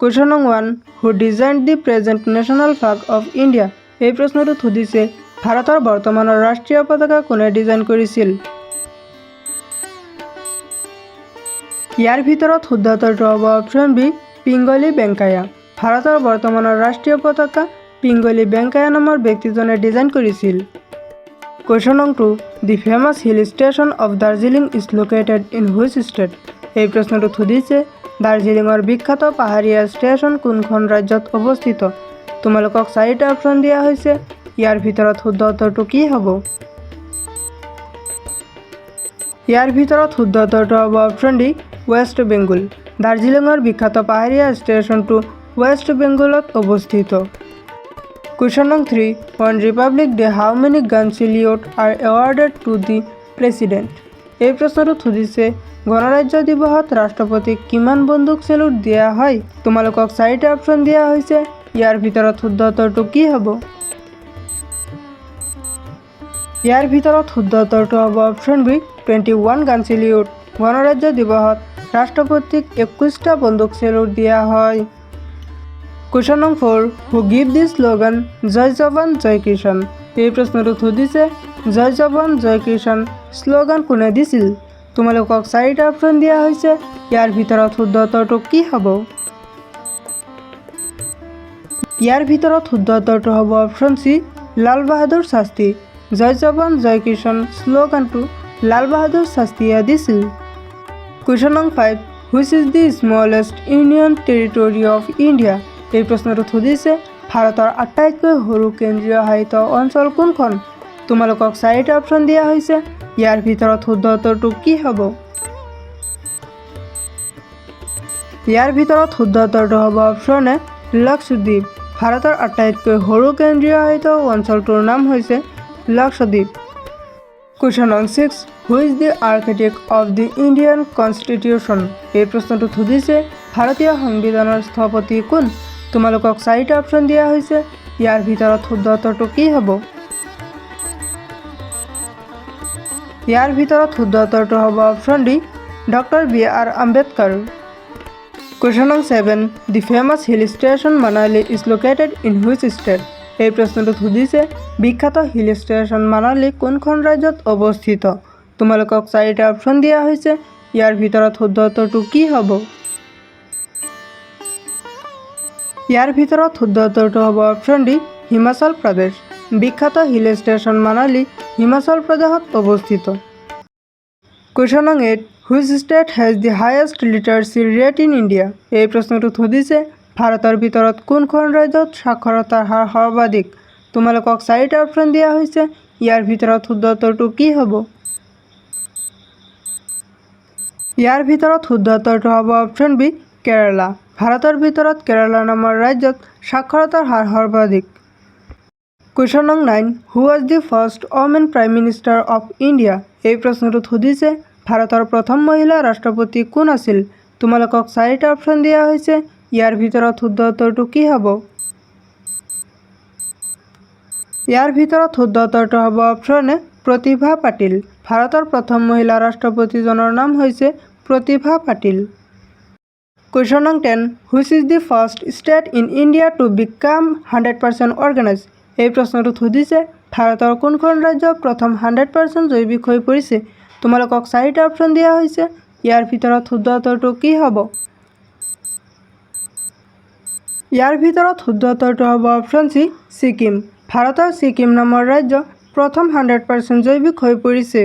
Question নং 1 হু design the present national flag of India. এই প্ৰশ্নটোত সুধিছে ভাৰতৰ বৰ্তমানৰ ৰাষ্ট্ৰীয় পতাকা কোনে ডিজাইন কৰিছিল। ইয়াৰ ভিতৰত শুদ্ধ উত্তৰটো হ'ব অপশ্যন বি পিংগলি বেংকায়া। ভাৰতৰ বৰ্তমানৰ ৰাষ্ট্ৰীয় পতাকা পিংগলি বেংকায়া নামৰ ব্যক্তিজনে ডিজাইন কৰিছিল। কুৱেশ্যন নং 2 the famous hill station of Darjeeling is located in which state. এই প্ৰশ্নটোত সুধিছে দাৰ্জিলিঙৰ বিখ্যাত পাহাৰীয়া ষ্টেচন কোনখন ৰাজ্যত অৱস্থিত। তোমালোকক 4টা অপশ্যন দিয়া হৈছে। ইয়াৰ ভিতৰত শুদ্ধ উত্তৰটো কি হ'ব। ইয়াৰ ভিতৰত শুদ্ধ উত্তৰটো হ'ব অপশ্যন ডি ৱেষ্ট বেংগল। দাৰ্জিলিঙৰ বিখ্যাত পাহাৰীয়া ষ্টেচনটো ৱেষ্ট বেংগলত অৱস্থিত। কুৱেশ্যন নং 3 on republic day how many gun salute are awarded to the president. এই প্ৰশ্নটোত সুধিছে গণৰাজ্য দিৱসত ৰাষ্ট্ৰপতিক কিমান বন্দুক চেলুট দিয়া হয়। তোমালোকক 4টা অপশ্যন দিয়া হৈছে। ইয়াৰ ভিতৰত শুদ্ধ উত্তৰটো কি হ'ব। ইয়াৰ ভিতৰত শুদ্ধ উত্তৰটো হ'ব অপশ্যন বি 21 গান চেলিউট। গণৰাজ্য দিৱসত ৰাষ্ট্ৰপতিক 21টা বন্দুক চেলুট দিয়া হয়। কুৱেশ্যন নং 4 হু গিভ দি শ্লোগান জয় জৱান জয় কিষাণ। এই প্ৰশ্নটোত সুধিছে জয় জৱান জয় কিষাণ শ্লোগান কোনে দিছিল। তোমালোকক 4টা অপশ্যন দিয়া হৈছে। ইয়াৰ ভিতৰত শুদ্ধ উত্তৰটো কি হ'ব। ইয়াৰ ভিতৰত শুদ্ধ উত্তৰটো হ'ব অপশ্যন চি লাল বাহাদুৰ শাস্ত্ৰী। জয় জৱান জয় কিষাণ শ্লোগানটো লাল বাহাদুৰ শাস্ত্ৰীয়ে দিছিল। কুৱেশ্যন নং 5 which is the smallest union territory of India. এই প্ৰশ্নটোত সুধিছে ভাৰতৰ আটাইতকৈ সৰু কেন্দ্ৰীয় শাসিত অঞ্চল কোনখন। তোমালোকক 4টা অপশ্যন দিয়া হৈছে। ইয়াৰ ভিতৰত শুদ্ধ উত্তৰটো কি হ'ব। ইয়াৰ ভিতৰত শুদ্ধ উত্তৰটো হ'ব অপশ্যন এ লক্ষদ্বীপ। ভাৰতৰ আটাইতকৈ সৰু কেন্দ্ৰীয় শাসিত অঞ্চলটোৰ নাম হৈছে লক্ষদ্বীপ। কুৱেশ্যন নং 6 who is the architect of the Indian constitution. এই প্ৰশ্নটোত সুধিছে ভাৰতীয় সংবিধানৰ স্থপতি কোন। তোমালোকক 4টা অপশ্যন দিয়া হৈছে। ইয়াৰ ভিতৰত শুদ্ধ উত্তৰটো কি হ'ব। ইয়াৰ ভিতৰত শুদ্ধ উত্তৰটো হ'ব option D doctor B R. Ambedkar. Question নং 7 the famous hill station Manali is located in which state. এই প্ৰশ্নটোত সুধিছে বিখ্যাত হিল ষ্টেচন মানালী কোনখন ৰাজ্যত অৱস্থিত। তোমালোকক 4টা অপশ্যন দিয়া হৈছে। ইয়াৰ ভিতৰত শুদ্ধ উত্তৰটো কি হ'ব। ইয়াৰ ভিতৰত শুদ্ধ উত্তৰটো হ'ব অপশ্যন ডি হিমাচল প্ৰদেশ। বিখ্যাত হিল ষ্টেচন মানালী হিমাচল প্ৰদেশত অৱস্থিত। কুৱেশ্যন নং 8 which state has the highest লিটাৰেচি rate in India. এই প্ৰশ্নটোত সুধিছে ভাৰতৰ ভিতৰত কোনখন ৰাজ্যত সাক্ষৰতাৰ হাৰ সৰ্বাধিক। তোমালোকক 4টা অপশ্যন দিয়া হৈছে। ইয়াৰ ভিতৰত শুদ্ধ উত্তৰটো কি হ'ব। ইয়াৰ ভিতৰত শুদ্ধ উত্তৰটো হ'ব অপশ্যন বি কেৰালা। ভাৰতৰ ভিতৰত কেৰালা নামৰ ৰাজ্যত সাক্ষৰতাৰ হাৰ সৰ্বাধিক। কুৱেশ্যন নং 9 who was the first women prime minister of India. এই প্ৰশ্নটোত সুধিছে ভাৰতৰ প্ৰথম মহিলা ৰাষ্ট্ৰপতি কোন আছিল। তোমালোকক 4টা অপশ্যন দিয়া হৈছে। ইয়াৰ ভিতৰত শুদ্ধ উত্তৰটো কি হ'ব। ইয়াৰ ভিতৰত শুদ্ধ উত্তৰটো হ'ব অপশ্যন এ প্ৰতিভা পাটিল। ভাৰতৰ প্ৰথম মহিলা ৰাষ্ট্ৰপতিজনৰ নাম হৈছে প্ৰতিভা পাটিল। কুৱেশ্যন নং 10 which is the first state in India to become 100% organise. এই প্ৰশ্নটোত সুধিছে ভাৰতৰ কোনখন ৰাজ্য প্ৰথম 100% জৈৱিক হৈ পৰিছে। তোমালোকক 4টা অপশ্যন দিয়া হৈছে। ইয়াৰ ভিতৰত শুদ্ধ উত্তৰটো কি হ'ব। ইয়াৰ ভিতৰত শুদ্ধ উত্তৰটো হ'ব অপশ্যন চি ছিকিম। ভাৰতৰ ছিকিম নামৰ ৰাজ্য প্ৰথম 100% জৈৱিক হৈ পৰিছে।